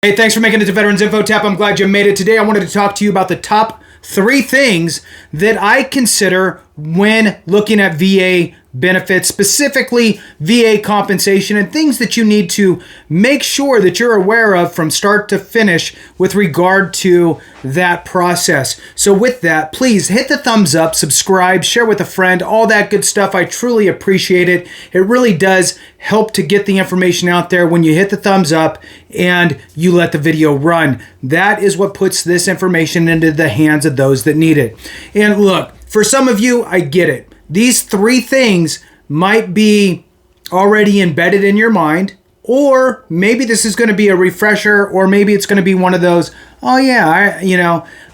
Hey, thanks for making it to Veterans Info Tap. I'm glad you made it today. I wanted to talk to you about the top 3 things that I consider when looking at VA benefits, specifically VA compensation, and things that you need to make sure that you're aware of from start to finish with regard to that process. So with that, please hit the thumbs up, subscribe, share with a friend, all that good stuff. I truly appreciate it. It really does help to get the information out there when you hit the thumbs up and you let the video run. That is what puts this information into the hands of those that need it. And look, for some of you, I get it. These 3 things might be already embedded in your mind, or maybe this is going to be a refresher, or maybe it's going to be one of those, oh yeah,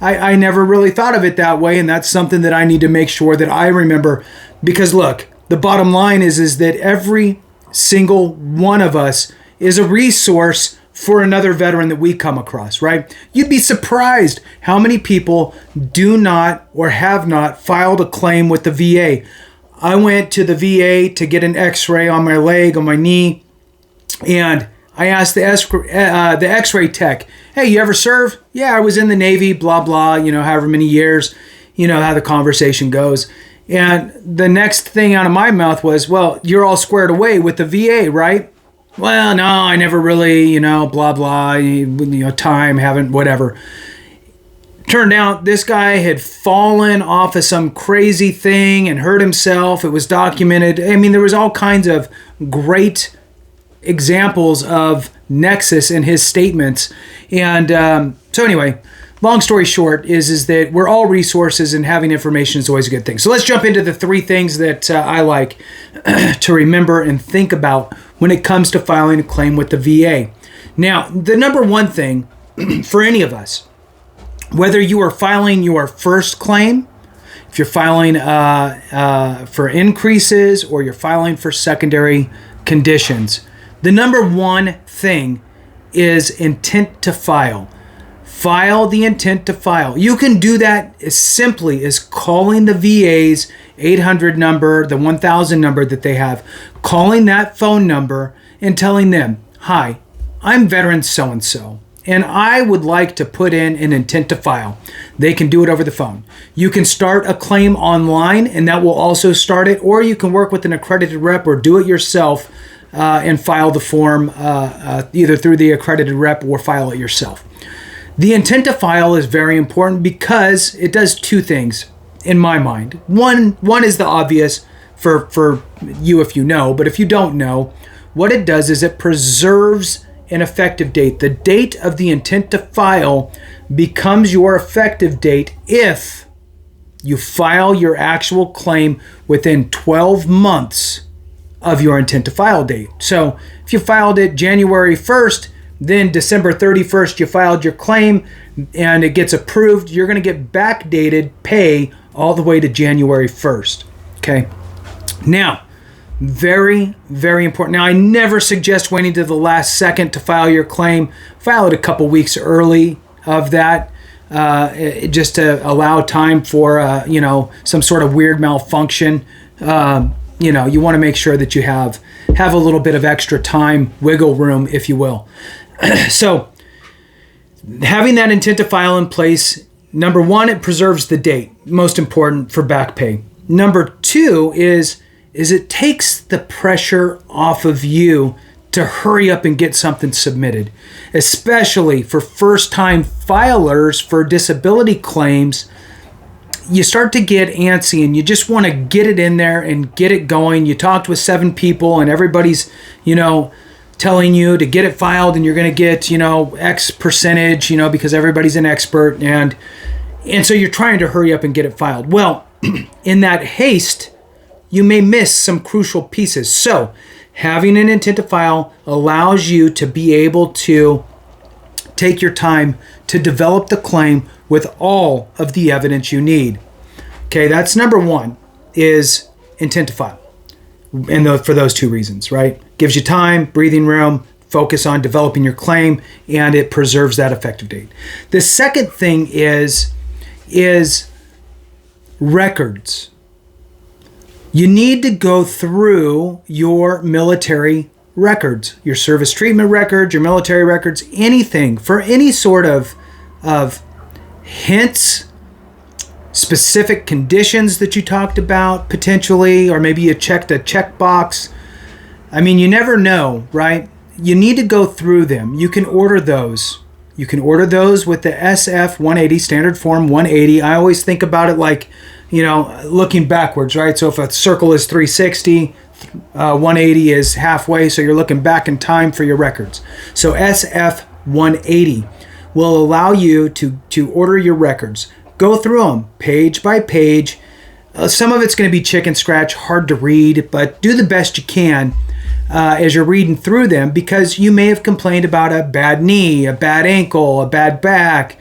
I never really thought of it that way, and that's something that I need to make sure that I remember. Because look, the bottom line is that every single one of us is a resource for another veteran that we come across, right? You'd be surprised how many people do not or have not filed a claim with the VA. I went to the VA to get an x-ray on my leg, on my knee, and I asked the x-ray tech, hey, you ever served? Yeah, I was in the Navy, blah, blah, however many years, how the conversation goes. And the next thing out of my mouth was, well, you're all squared away with the VA, right? Well, no, I never really, blah, blah, time, haven't, whatever. Turned out this guy had fallen off of some crazy thing and hurt himself. It was documented. I mean, there was all kinds of great examples of Nexus in his statements. And so anyway, long story short is that we're all resources, and having information is always a good thing. So let's jump into the 3 things that I like to remember and think about when it comes to filing a claim with the VA. Now, the number one thing for any of us, whether you are filing your first claim, if you're filing for increases, or you're filing for secondary conditions, the number one thing is intent to file. File the intent to file. You can do that as simply as calling the VA's 800 number, the 1000 number that they have, calling that phone number and telling them, hi, I'm veteran so-and-so, and I would like to put in an intent to file. They can do it over the phone. You can start a claim online, and that will also start it, or you can work with an accredited rep or do it yourself and file the form either through the accredited rep or file it yourself. The intent to file is very important because it does 2 things in my mind. One is the obvious for you if you know, but if you don't know, what it does is it preserves an effective date. The date of the intent to file becomes your effective date if you file your actual claim within 12 months of your intent to file date. So if you filed it January 1st, then December 31st, you filed your claim and it gets approved, you're going to get backdated pay all the way to January 1st. Okay. Now, very, very important. Now, I never suggest waiting to the last second to file your claim. File it a couple weeks early of that, just to allow time for, some sort of weird malfunction. You want to make sure that you have a little bit of extra time, wiggle room, if you will. So having that intent to file in place, number one, it preserves the date, most important for back pay. Number 2 is it takes the pressure off of you to hurry up and get something submitted, especially for first-time filers for disability claims. You start to get antsy and you just want to get it in there and get it going. You talked with 7 people and everybody's, telling you to get it filed and you're going to get, X percentage, because everybody's an expert. And so you're trying to hurry up and get it filed. Well, in that haste, you may miss some crucial pieces. So having an intent to file allows you to be able to take your time to develop the claim with all of the evidence you need. Okay, that's number 1, is intent to file. And for those 2 reasons, right? Gives you time, breathing room, focus on developing your claim, and it preserves that effective date. The second thing is records. You need to go through your military records, your service treatment records, your military records, anything for any sort of hints, specific conditions that you talked about potentially, or maybe you checked a checkbox. I mean, you never know, right? You need to go through them. You can order those. You can order those with the SF 180, Standard Form 180. I always think about it like, looking backwards, right? So if a circle is 360, 180 is halfway, so you're looking back in time for your records. So SF 180 will allow you to order your records. Go through them page by page. Some of it's going to be chicken scratch, hard to read, but do the best you can as you're reading through them, because you may have complained about a bad knee, a bad ankle, a bad back.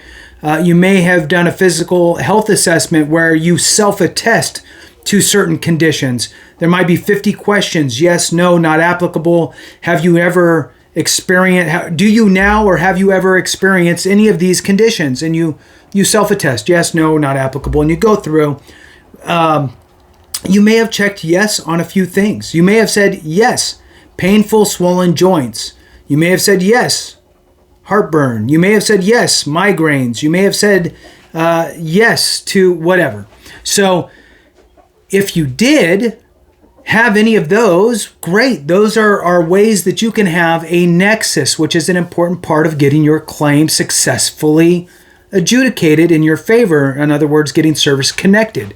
You may have done a physical health assessment where you self-attest to certain conditions. There might be 50 questions. Yes, no, not applicable. Have you ever experienced, do you now or have you ever experienced any of these conditions? And you self-attest. Yes, no, not applicable. And you go through. You may have checked yes on a few things. You may have said yes, painful swollen joints. You may have said yes, heartburn. You may have said yes, migraines. You may have said yes to whatever. So if you did have any of those, great. Those are ways that you can have a nexus, which is an important part of getting your claim successfully adjudicated in your favor. In other words, getting service connected.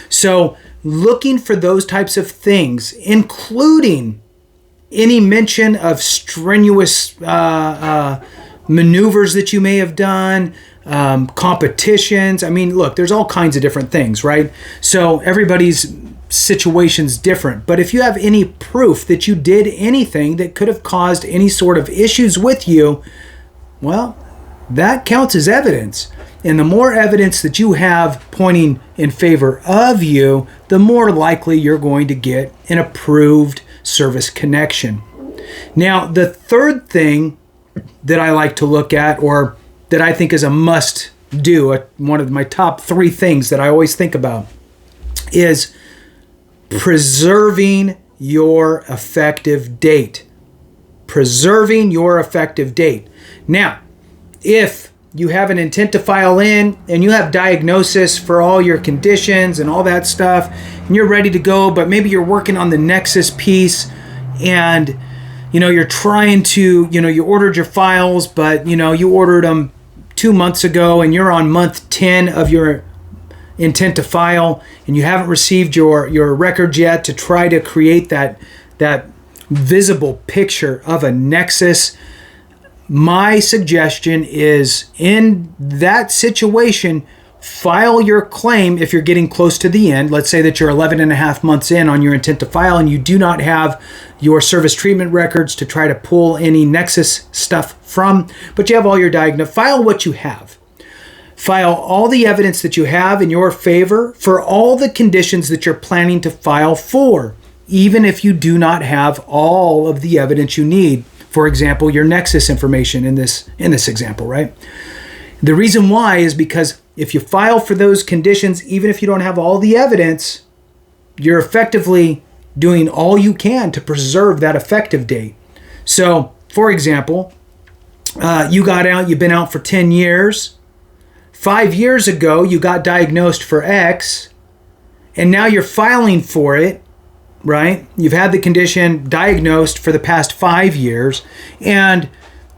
So looking for those types of things, including any mention of strenuous maneuvers that you may have done, competitions. I mean, look, there's all kinds of different things, right? So everybody's situation's different. But if you have any proof that you did anything that could have caused any sort of issues with you, well, that counts as evidence. And the more evidence that you have pointing in favor of you, the more likely you're going to get an approved service connection. Now, the third thing that I like to look at, or that I think is a must do, one of my top 3 things that I always think about, is preserving your effective date. Preserving your effective date. Now, if you have an intent to file in and you have diagnosis for all your conditions and all that stuff, and you're ready to go, but maybe you're working on the Nexus piece and you're trying to, you ordered your files, but you ordered them 2 months ago and you're on month 10 of your intent to file and you haven't received your records yet to try to create that visible picture of a nexus. My suggestion is, in that situation, file your claim if you're getting close to the end. Let's say that you're 11 and a half months in on your intent to file and you do not have your service treatment records to try to pull any Nexus stuff from, but you have all your diagnosis. File what you have. File all the evidence that you have in your favor for all the conditions that you're planning to file for, even if you do not have all of the evidence you need. For example, your Nexus information in this example, right? The reason why is because if you file for those conditions, even if you don't have all the evidence, you're effectively doing all you can to preserve that effective date. So, for example, you've been out for 10 years. 5 years ago, you got diagnosed for X, and now you're filing for it. Right? You've had the condition diagnosed for the past 5 years and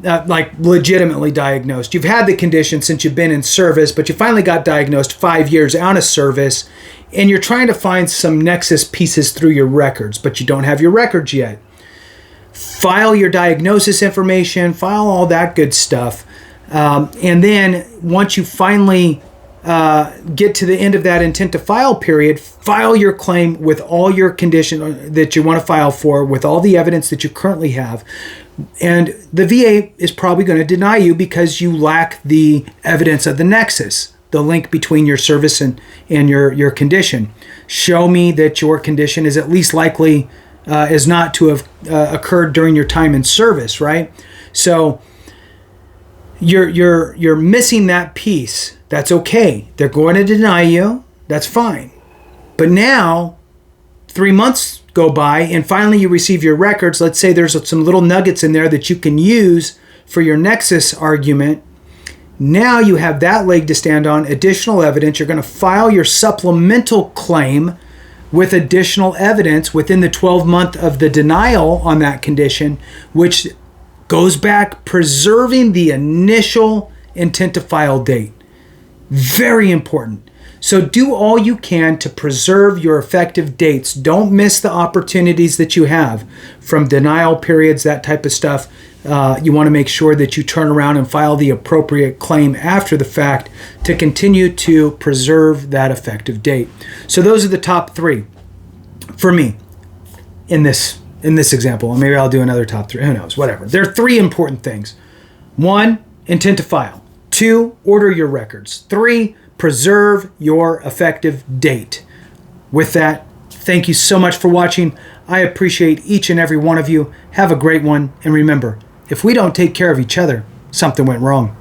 legitimately diagnosed. You've had the condition since you've been in service, but you finally got diagnosed 5 years out of service and you're trying to find some Nexus pieces through your records, but you don't have your records yet. File your diagnosis information, file all that good stuff. And then once you finally get to the end of that intent to file period, file your claim with all your condition that you want to file for, with all the evidence that you currently have. And the VA is probably going to deny you because you lack the evidence of the nexus, the link between your service and your condition. Show me that your condition is at least likely as not to have occurred during your time in service, right? So you're missing that piece. That's okay. They're going to deny you. That's fine. But now, 3 months go by, and finally you receive your records. Let's say there's some little nuggets in there that you can use for your nexus argument. Now you have that leg to stand on, additional evidence. You're going to file your supplemental claim with additional evidence within the 12-month of the denial on that condition, which goes back preserving the initial intent to file date. Very important. So do all you can to preserve your effective dates. Don't miss the opportunities that you have from denial periods, that type of stuff. You want to make sure that you turn around and file the appropriate claim after the fact to continue to preserve that effective date. So those are the top three for me in this example. Maybe I'll do another top three. Who knows? Whatever. There are three important things. 1, intent to file. 2, order your records. 3, preserve your effective date. With that, thank you so much for watching. I appreciate each and every one of you. Have a great one. And remember, if we don't take care of each other, something went wrong.